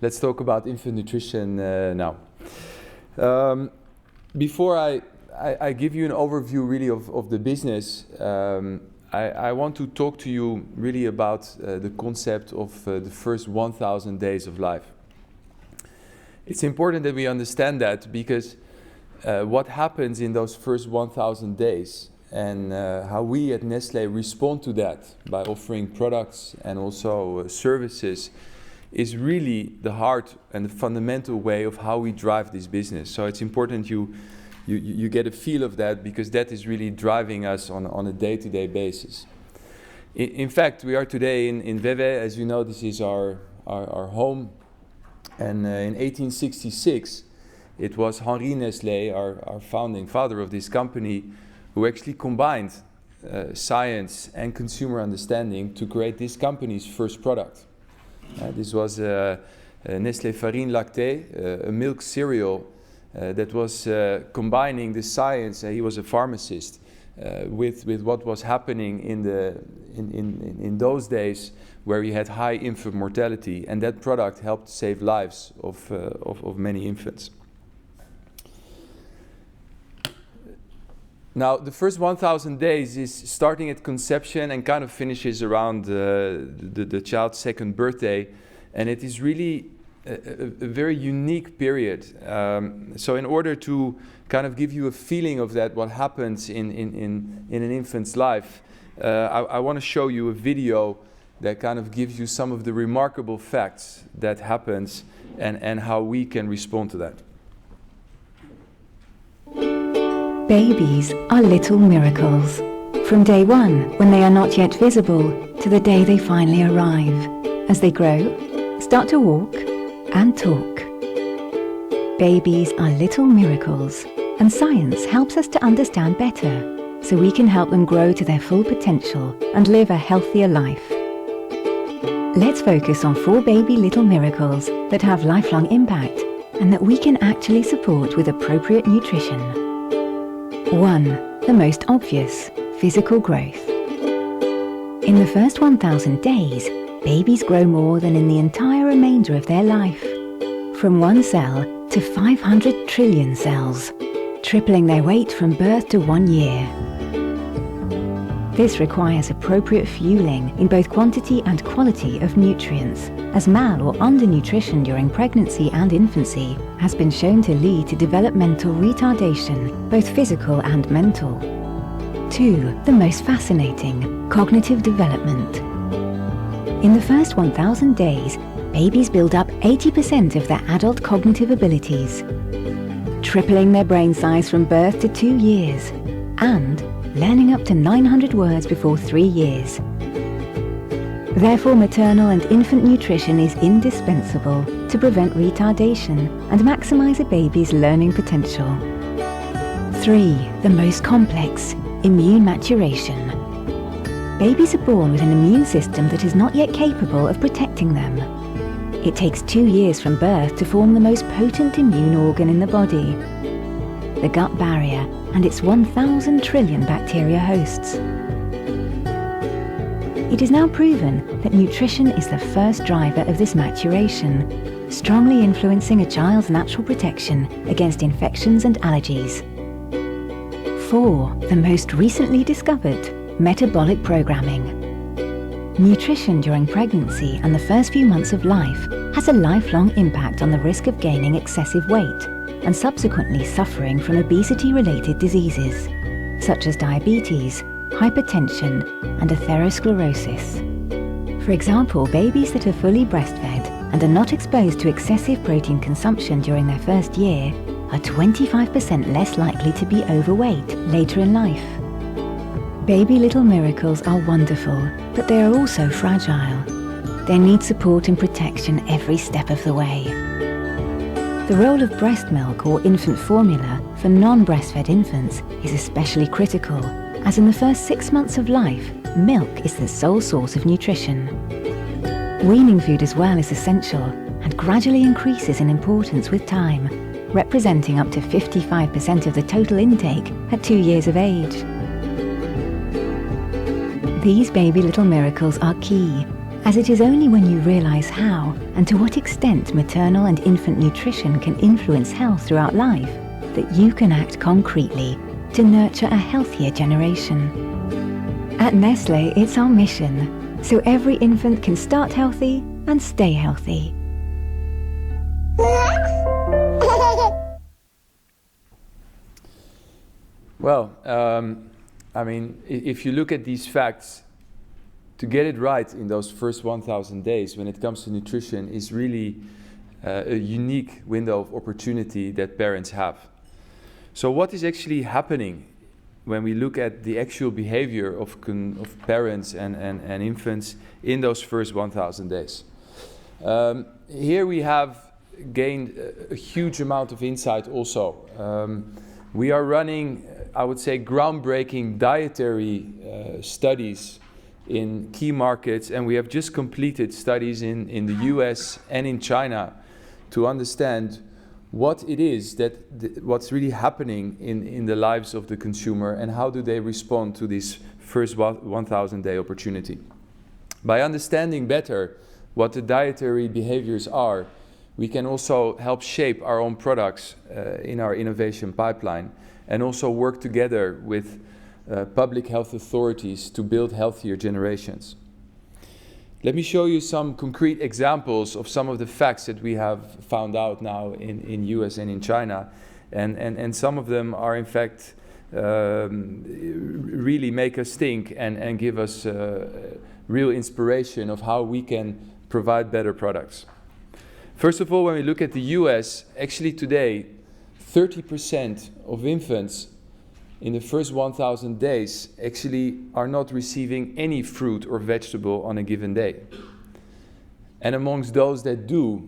Let's talk about infant nutrition now. Before I give you an overview really of the business, I want to talk to you really about the concept of the first 1,000 days of life. It's important that we understand that because what happens in those first 1,000 days and how we at Nestlé respond to that by offering products and also services is really the heart and the fundamental way of how we drive this business. So it's important you get a feel of that, because that is really driving us on a day-to-day basis. In fact, we are today in Vevey. As you know, this is our home. And in 1866, it was Henri Nestlé, our founding father of this company, who actually combined science and consumer understanding to create this company's first product. This was Nestlé Farine Lactée, a milk cereal that was combining the science. He was a pharmacist with what was happening in those days, where we had high infant mortality, and that product helped save lives of many infants. Now, the first 1,000 days is starting at conception and kind of finishes around the child's second birthday, and it is really a very unique period. So in order to kind of give you a feeling of that, what happens in an infant's life, I want to show you a video that kind of gives you some of the remarkable facts that happens and how we can respond to that. Babies are little miracles. From day one, when they are not yet visible, to the day they finally arrive, as they grow, start to walk and talk. Babies are little miracles, and science helps us to understand better, so we can help them grow to their full potential and live a healthier life. Let's focus on 4 baby little miracles that have lifelong impact and that we can actually support with appropriate nutrition. 1. The most obvious, physical growth. In the first 1,000 days, babies grow more than in the entire remainder of their life. From 1 cell to 500 trillion cells, tripling their weight from birth to 1 year. This requires appropriate fueling in both quantity and quality of nutrients, as mal or undernutrition during pregnancy and infancy has been shown to lead to developmental retardation, both physical and mental. 2. The most fascinating, cognitive development. In the first 1,000 days, babies build up 80% of their adult cognitive abilities, tripling their brain size from birth to 2 years, and learning up to 900 words before 3 years. Therefore, maternal and infant nutrition is indispensable to prevent retardation and maximize a baby's learning potential. 3. The most complex, immune maturation. Babies are born with an immune system that is not yet capable of protecting them. It takes 2 years from birth to form the most potent immune organ in the body, the gut barrier and its 1,000 trillion bacteria hosts. It is now proven that nutrition is the first driver of this maturation, strongly influencing a child's natural protection against infections and allergies. 4. The most recently discovered, metabolic programming. Nutrition during pregnancy and the first few months of life has a lifelong impact on the risk of gaining excessive weight and subsequently suffering from obesity-related diseases, such as diabetes, hypertension, and atherosclerosis. For example, babies that are fully breastfed and are not exposed to excessive protein consumption during their first year are 25% less likely to be overweight later in life. Baby little miracles are wonderful, but they are also fragile. They need support and protection every step of the way. The role of breast milk or infant formula for non-breastfed infants is especially critical, as in the first 6 months of life, milk is the sole source of nutrition. Weaning food as well is essential and gradually increases in importance with time, representing up to 55% of the total intake at 2 years of age. These baby little miracles are key, as it is only when you realise how and to what extent maternal and infant nutrition can influence health throughout life that you can act concretely to nurture a healthier generation. At Nestlé, it's our mission, so every infant can start healthy and stay healthy. Well, I mean, if you look at these facts, to get it right in those first 1,000 days when it comes to nutrition is really a unique window of opportunity that parents have. So what is actually happening when we look at the actual behavior of parents and infants in those first 1,000 days? Here we have gained a huge amount of insight also. We are running, I would say, groundbreaking dietary studies in key markets, and we have just completed studies in the US and in China to understand what it is what's really happening in the lives of the consumer and how do they respond to this first 1,000-day opportunity. By understanding better what the dietary behaviors are, we can also help shape our own products in our innovation pipeline and also work together with public health authorities to build healthier generations. Let me show you some concrete examples of some of the facts that we have found out now in US and in China. And some of them are in fact really make us think and give us real inspiration of how we can provide better products. First of all, when we look at the US, actually today 30% of infants in the first 1,000 days actually are not receiving any fruit or vegetable on a given day. And amongst those that do,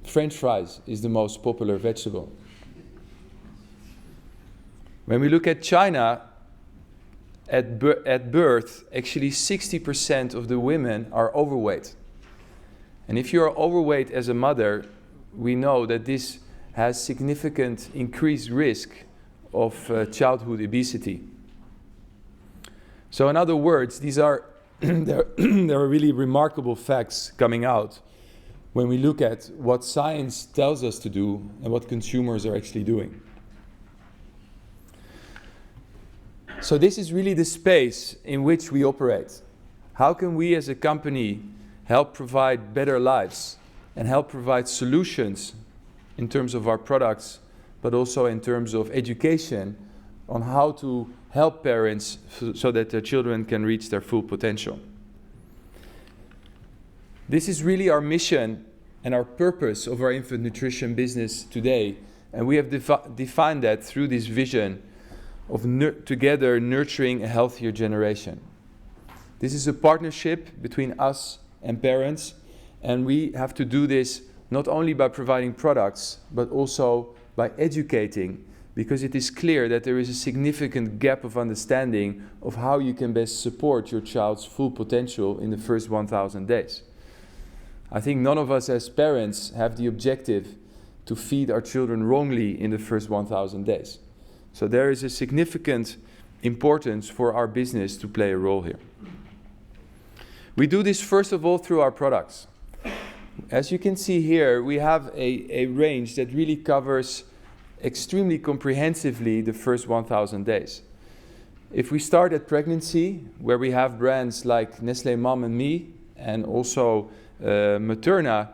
French fries is the most popular vegetable. When we look at China, at birth, actually 60% of the women are overweight. And if you are overweight as a mother, we know that this has significant increased risk of childhood obesity. So in other words, these are there are really remarkable facts coming out when we look at what science tells us to do and what consumers are actually doing. So this is really the space in which we operate. How can we as a company help provide better lives and help provide solutions in terms of our products, but also in terms of education on how to help parents so that their children can reach their full potential. This is really our mission and our purpose of our infant nutrition business today, and we have defined that through this vision of together nurturing a healthier generation. This is a partnership between us and parents, and we have to do this not only by providing products, but also by educating, because it is clear that there is a significant gap of understanding of how you can best support your child's full potential in the first 1,000 days. I think none of us as parents have the objective to feed our children wrongly in the first 1,000 days. So there is a significant importance for our business to play a role here. We do this first of all through our products. As you can see here, we have a range that really covers extremely comprehensively the first 1,000 days. If we start at pregnancy, where we have brands like Nestlé Mom and Me and also Materna,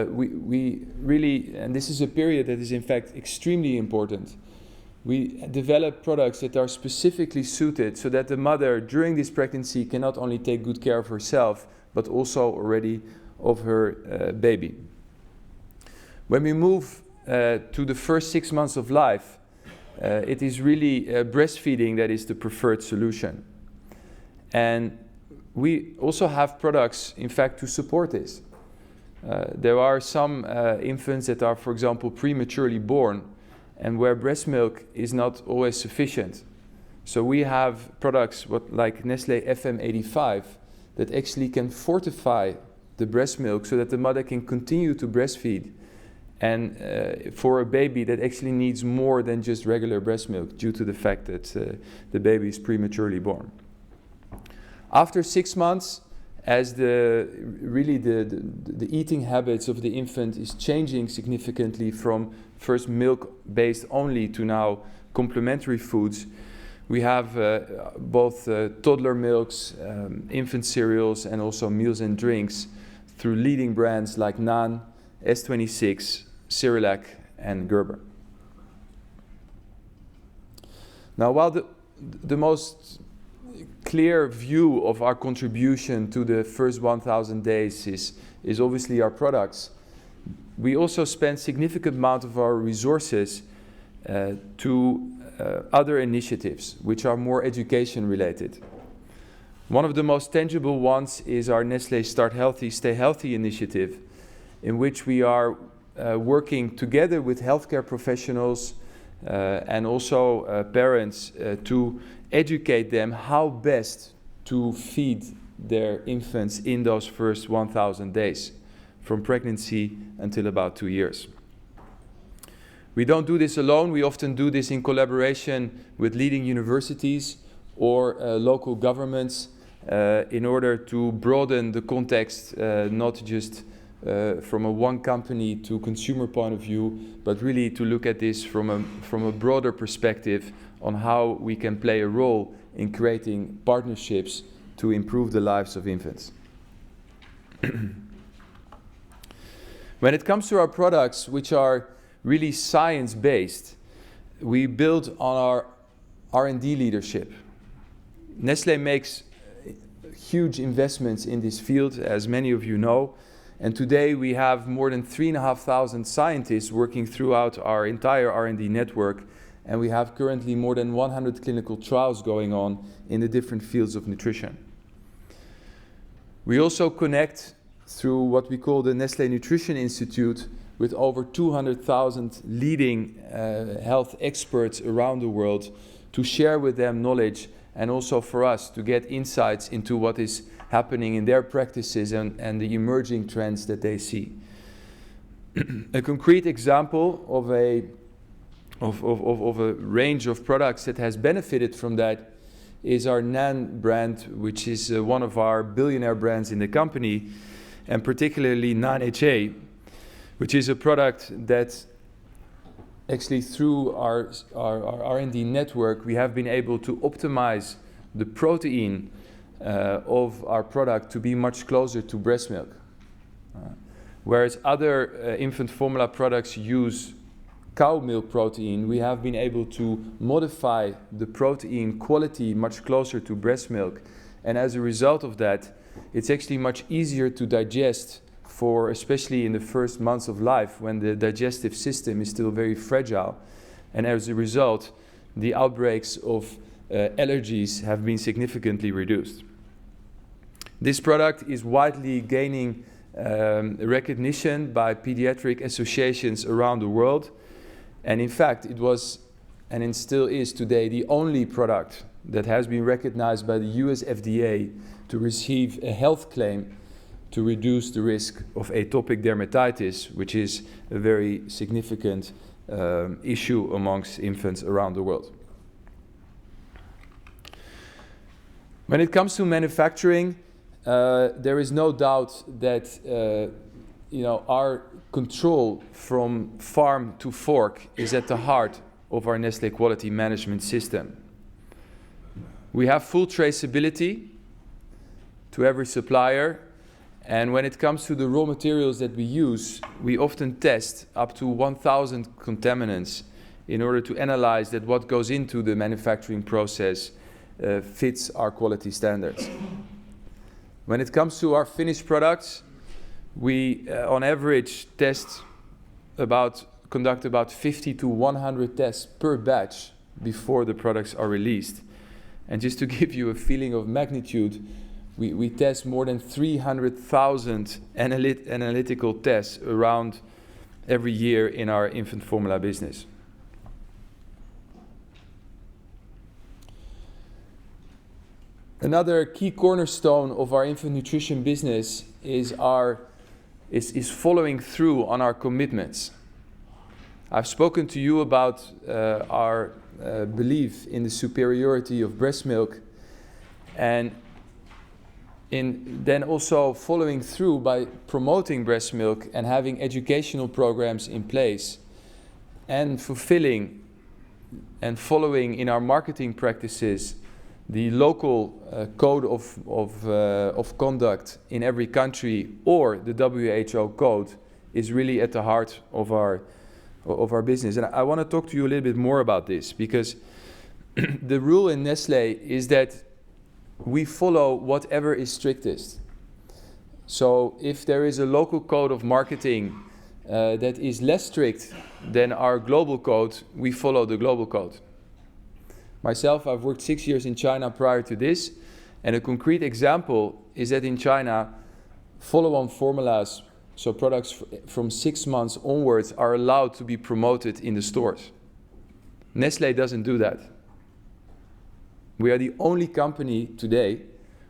we really, and this is a period that is in fact extremely important, we develop products that are specifically suited so that the mother during this pregnancy can not only take good care of herself, but also already of her baby. When we move to the first 6 months of life, it is really breastfeeding that is the preferred solution. And we also have products, in fact, to support this. There are some infants that are, for example, prematurely born and where breast milk is not always sufficient. So we have products like Nestlé FM85 that actually can fortify the breast milk so that the mother can continue to breastfeed, and for a baby that actually needs more than just regular breast milk due to the fact that the baby is prematurely born. After 6 months, as the eating habits of the infant is changing significantly from first milk-based only to now complementary foods, we have both toddler milks, infant cereals, and also meals and drinks through leading brands like Nan, S26, Cerelac, and Gerber. Now, while the most clear view of our contribution to the first 1,000 days is obviously our products, we also spend significant amount of our resources to other initiatives which are more education related. One of the most tangible ones is our Nestlé Start Healthy, Stay Healthy initiative, in which we are working together with healthcare professionals and also parents to educate them how best to feed their infants in those first 1,000 days, from pregnancy until about 2 years. We don't do this alone. We often do this in collaboration with leading universities or local governments in order to broaden the context, not just from a one company to consumer point of view, but really to look at this from a broader perspective on how we can play a role in creating partnerships to improve the lives of infants. When it comes to our products, which are really science-based, we build on our R&D leadership. Nestlé makes huge investments in this field, as many of you know, and today we have more than 3,500 scientists working throughout our entire R&D network, and we have currently more than 100 clinical trials going on in the different fields of nutrition. We also connect through what we call the Nestlé Nutrition Institute with over 200,000 leading health experts around the world to share with them knowledge, and also for us to get insights into what is happening in their practices and the emerging trends that they see. A concrete example of a range of products that has benefited from that is our Nan brand, which is one of our billionaire brands in the company, and particularly Nan HA, which is a product that actually through our R&D network we have been able to optimize the protein of our product to be much closer to breast milk. Whereas other infant formula products use cow milk protein, we have been able to modify the protein quality much closer to breast milk, and as a result of that, it's actually much easier to digest for, especially in the first months of life when the digestive system is still very fragile, and as a result, the outbreaks of allergies have been significantly reduced. This product is widely gaining recognition by pediatric associations around the world, and in fact it was, and it still is today, the only product that has been recognized by the US FDA to receive a health claim to reduce the risk of atopic dermatitis, which is a very significant issue amongst infants around the world. When it comes to manufacturing, there is no doubt that our control from farm to fork is at the heart of our Nestlé quality management system. We have full traceability to every supplier, and when it comes to the raw materials that we use, we often test up to 1,000 contaminants in order to analyze that what goes into the manufacturing process fits our quality standards. When it comes to our finished products, we on average conduct about 50 to 100 tests per batch before the products are released. And just to give you a feeling of magnitude, we test more than 300,000 analytical tests around every year in our infant formula business. Another key cornerstone of our infant nutrition business is following through on our commitments. I've spoken to you about our belief in the superiority of breast milk, and then also following through by promoting breast milk and having educational programs in place, and fulfilling and following in our marketing practices the local code of conduct in every country, or the WHO code, is really at the heart of our business. And I want to talk to you a little bit more about this, because the rule in Nestlé is that we follow whatever is strictest. So if there is a local code of marketing that is less strict than our global code, we follow the global code. Myself, I've worked 6 years in China prior to this, and a concrete example is that in China, follow-on formulas, so products from 6 months onwards, are allowed to be promoted in the stores. Nestlé doesn't do that. We are the only company today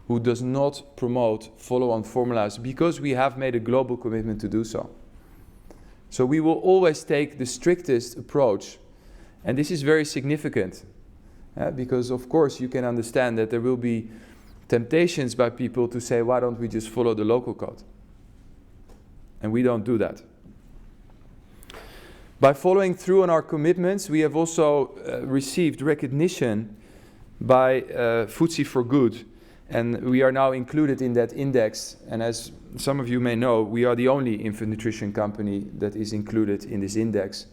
who does not promote follow-on formulas, because we have made a global commitment to do so. So we will always take the strictest approach, and this is very significant. Because of course you can understand that there will be temptations by people to say, why don't we just follow the local code? And we don't do that. By following through on our commitments, we have also received recognition by FTSE4Good, and we are now included in that index. And as some of you may know, we are the only infant nutrition company that is included in this index,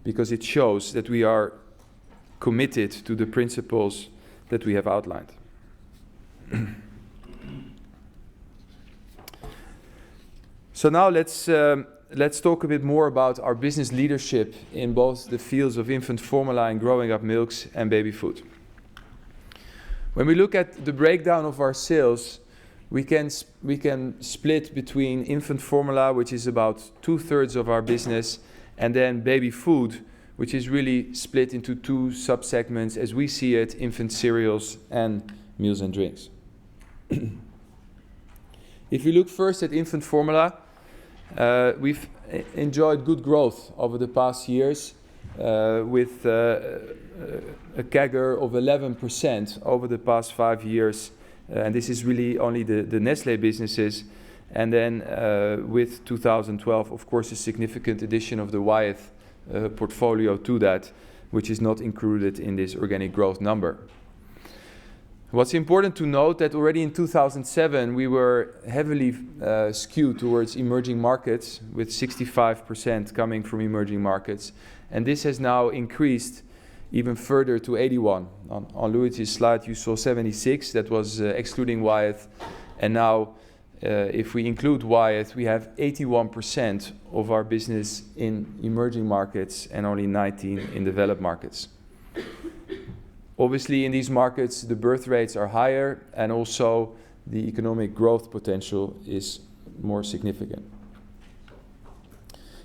because it shows that we are committed to the principles that we have outlined. So now let's talk a bit more about our business leadership in both the fields of infant formula and growing up milks and baby food. When we look at the breakdown of our sales, we can split between infant formula, which is about 2/3 of our business, and then baby food, which is really split into 2 sub-segments as we see it: infant cereals and meals and drinks. If we look first at infant formula, we've enjoyed good growth over the past years with a CAGR of 11% over the past 5 years. And this is really only the Nestlé businesses. And then with 2012, of course, a significant addition of the Wyeth portfolio to that, which is not included in this organic growth number. What's important to note that already in 2007 we were heavily skewed towards emerging markets, with 65% coming from emerging markets, and this has now increased even further to 81. On Louis' slide you saw 76, that was excluding Wyeth, and now if we include Wyeth, we have 81% of our business in emerging markets and only 19% in developed markets. Obviously, in these markets, the birth rates are higher, and also the economic growth potential is more significant.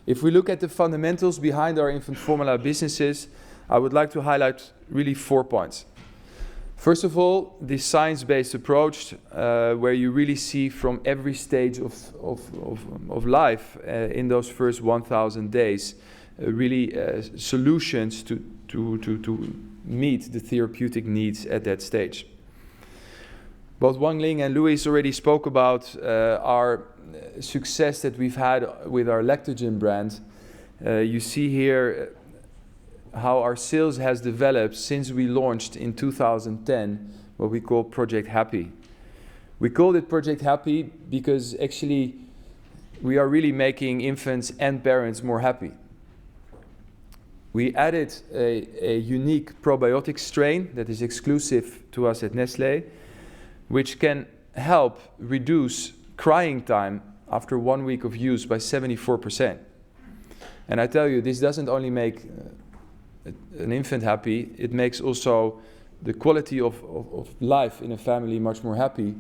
If we look at the fundamentals behind our infant formula businesses, I would like to highlight really 4 points. First of all, this science-based approach, where you really see from every stage of life in those first 1,000 days, really solutions to meet the therapeutic needs at that stage. Both Wang Ling and Louis already spoke about our success that we've had with our Lactogen brand. You see here how our sales has developed since we launched in 2010 what we call Project Happy. We called it Project Happy because actually we are really making infants and parents more happy. We added a unique probiotic strain that is exclusive to us at Nestlé, which can help reduce crying time after 1 week of use by 74%. And I tell you, this doesn't only make an infant happy, it makes also the quality of life in a family much more happy.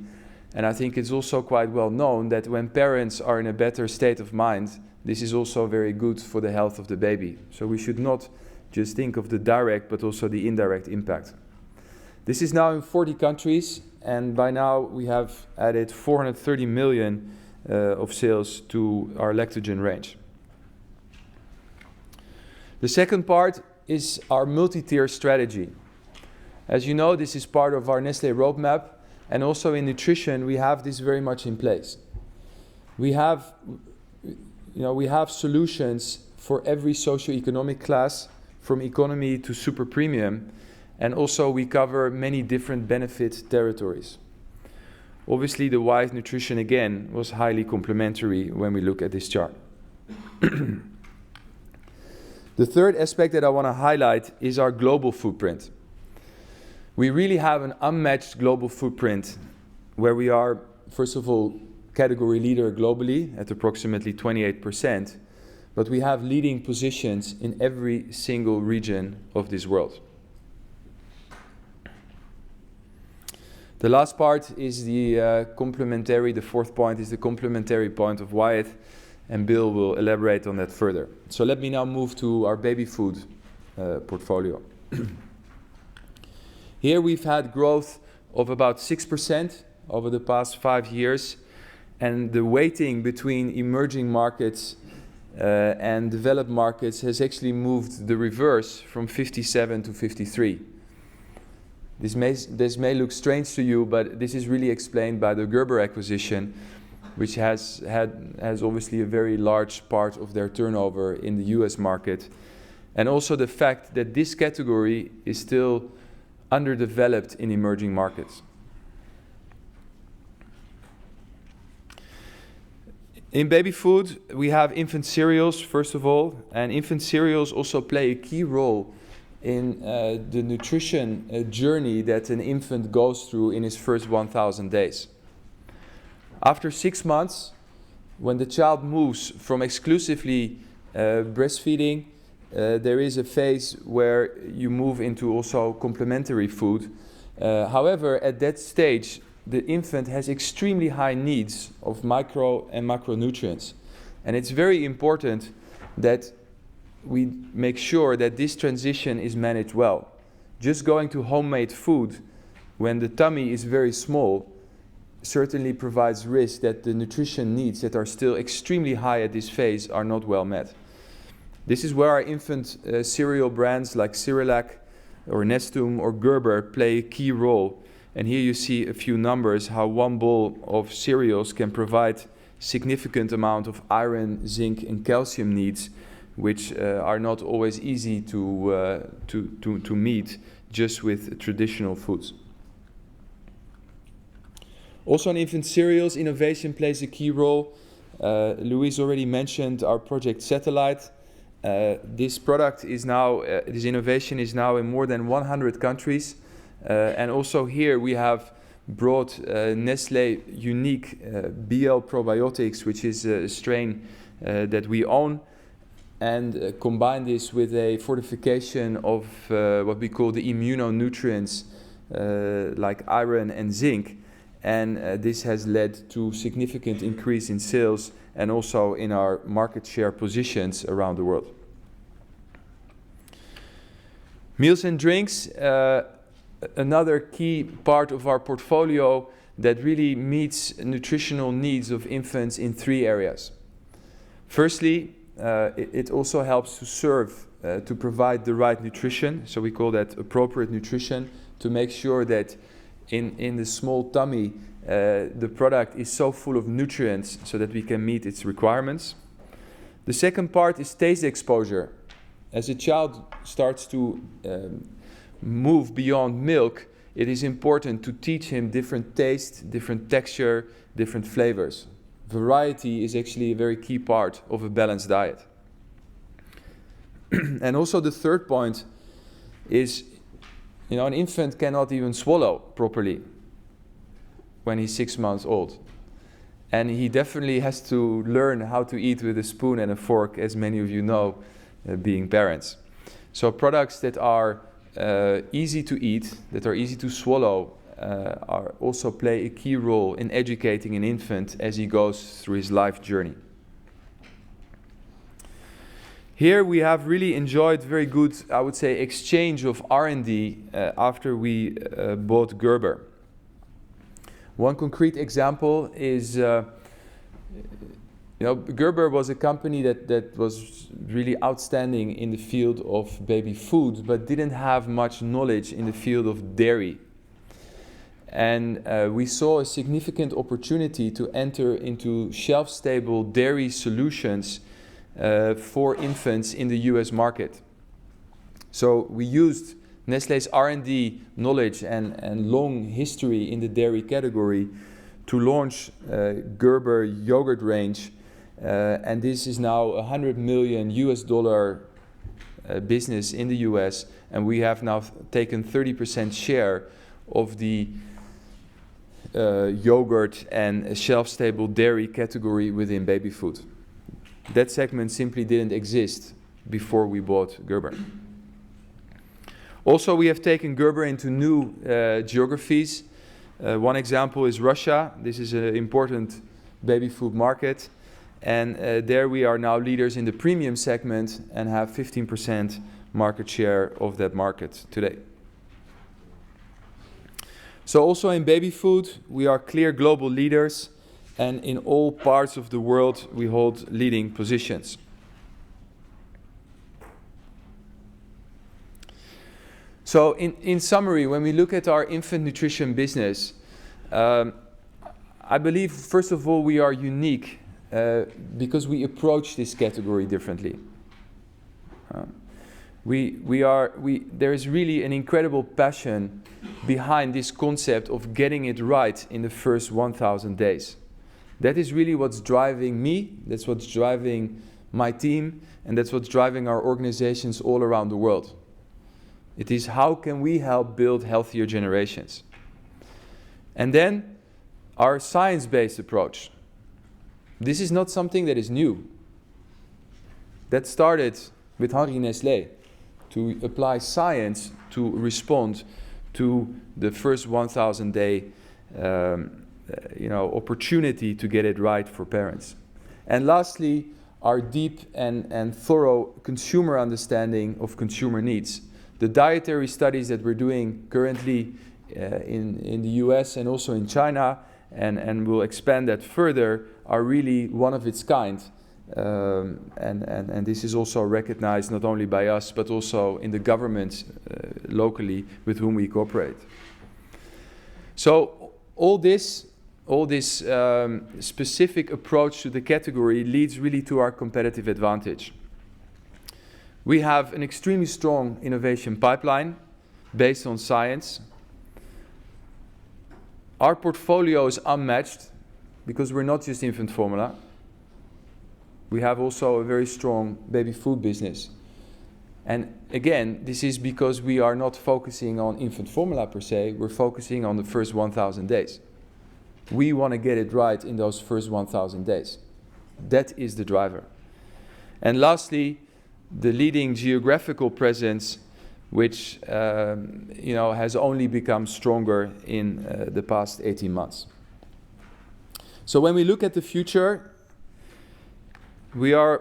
And I think it's also quite well known that when parents are in a better state of mind, this is also very good for the health of the baby. So we should not just think of the direct, but also the indirect impact. This is now in 40 countries, and by now we have added 430 million of sales to our lactogen range. The second part is our multi-tier strategy. As you know, this is part of our Nestlé roadmap, and also in nutrition we have this very much in place. We have solutions for every socioeconomic class, from economy to super premium, and also we cover many different benefit territories. Obviously, the white nutrition again was highly complementary when we look at this chart. The third aspect that I want to highlight is our global footprint. We really have an unmatched global footprint where we are, first of all, category leader globally at approximately 28%, but we have leading positions in every single region of this world. The last part is the fourth point is the complementary point of Wyatt, and Bill will elaborate on that further. So let me now move to our baby food portfolio. Here we've had growth of about 6% over the past 5 years, and the weighting between emerging markets and developed markets has actually moved the reverse from 57 to 53. This may look strange to you, but this is really explained by the Gerber acquisition, which has obviously a very large part of their turnover in the US market, and also the fact that this category is still underdeveloped in emerging markets. In baby food, we have infant cereals, first of all, and infant cereals also play a key role in the nutrition journey that an infant goes through in his first 1,000 days. After 6 months, when the child moves from exclusively breastfeeding, there is a phase where you move into also complementary food. However, at that stage, the infant has extremely high needs of micro and macronutrients. And it's very important that we make sure that this transition is managed well. Just going to homemade food when the tummy is very small certainly provides risk that the nutrition needs that are still extremely high at this phase are not well met. This is where our infant cereal brands like Cerelac or Nestum or Gerber play a key role. And here you see a few numbers, how one bowl of cereals can provide significant amount of iron, zinc and calcium needs, which are not always easy to meet just with traditional foods. Also in infant cereals, innovation plays a key role. Louise already mentioned our Project Satellite. This innovation is now in more than 100 countries. And also here we have brought Nestlé unique BL probiotics, which is a strain that we own, and combine this with a fortification of what we call the immunonutrients like iron and zinc. And this has led to significant increase in sales and also in our market share positions around the world. Meals and drinks, another key part of our portfolio that really meets nutritional needs of infants in 3 areas. Firstly, it also helps to serve, to provide the right nutrition, so we call that appropriate nutrition, to make sure that in the small tummy the product is so full of nutrients so that we can meet its requirements. The second part is taste exposure. As a child starts to move beyond milk, it is important to teach him different taste, different texture, different flavors. Variety is actually a very key part of a balanced diet. And also the third point is, an infant cannot even swallow properly when he's 6 months old. And he definitely has to learn how to eat with a spoon and a fork, as many of you know, being parents. So products that are easy to eat, that are easy to swallow, are also play a key role in educating an infant as he goes through his life journey. Here we have really enjoyed very good, I would say, exchange of R&D after we bought Gerber. One concrete example is you know, Gerber was a company that was really outstanding in the field of baby food, but didn't have much knowledge in the field of dairy. And we saw a significant opportunity to enter into shelf-stable dairy solutions for infants in the US market. So we used Nestlé's R&D knowledge and long history in the dairy category to launch Gerber yogurt range, and this is now $100 million business in the US, and we have now taken 30% share of the yogurt and shelf-stable dairy category within baby food. That segment simply didn't exist before we bought Gerber. Also, we have taken Gerber into new geographies. One example is Russia. This is an important baby food market. And there we are now leaders in the premium segment and have 15% market share of that market today. So also in baby food, we are clear global leaders, and in all parts of the world we hold leading positions. So in summary, when we look at our infant nutrition business, I believe first of all we are unique because we approach this category differently. There is really an incredible passion behind this concept of getting it right in the first 1,000 days. That is really what's driving me, that's what's driving my team, and that's what's driving our organizations all around the world. It is how can we help build healthier generations. And then our science-based approach. This is not something that is new. That started with Henri Nestlé to apply science to respond to the first 1,000 day opportunity to get it right for parents. And lastly, our deep and thorough consumer understanding of consumer needs. The dietary studies that we're doing currently in the US and also in China, and we'll expand that further, are really one of its kind. And this is also recognized not only by us, but also in the governments locally with whom we cooperate. So all this specific approach to the category leads really to our competitive advantage. We have an extremely strong innovation pipeline based on science. Our portfolio is unmatched because we're not just infant formula. We have also a very strong baby food business. And again, this is because we are not focusing on infant formula per se, we're focusing on the first 1,000 days. We want to get it right in those first 1,000 days. That is the driver. And lastly, the leading geographical presence, which has only become stronger in the past 18 months. So when we look at the future, we are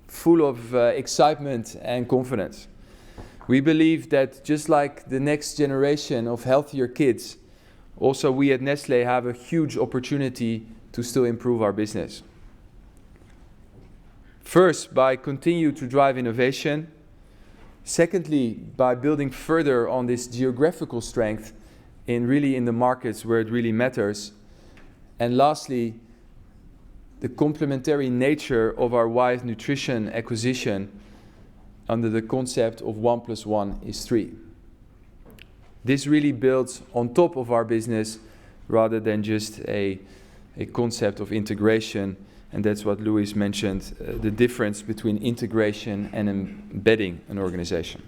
full of excitement and confidence. We believe that just like the next generation of healthier kids, also we at Nestlé have a huge opportunity to still improve our business. First, by continue to drive innovation. Secondly, by building further on this geographical strength in the markets where it really matters. And lastly, the complementary nature of our Wyeth Nutrition acquisition under the concept of 1 + 1 = 3. This really builds on top of our business rather than just a concept of integration, and that's what Louis mentioned, the difference between integration and embedding an organization.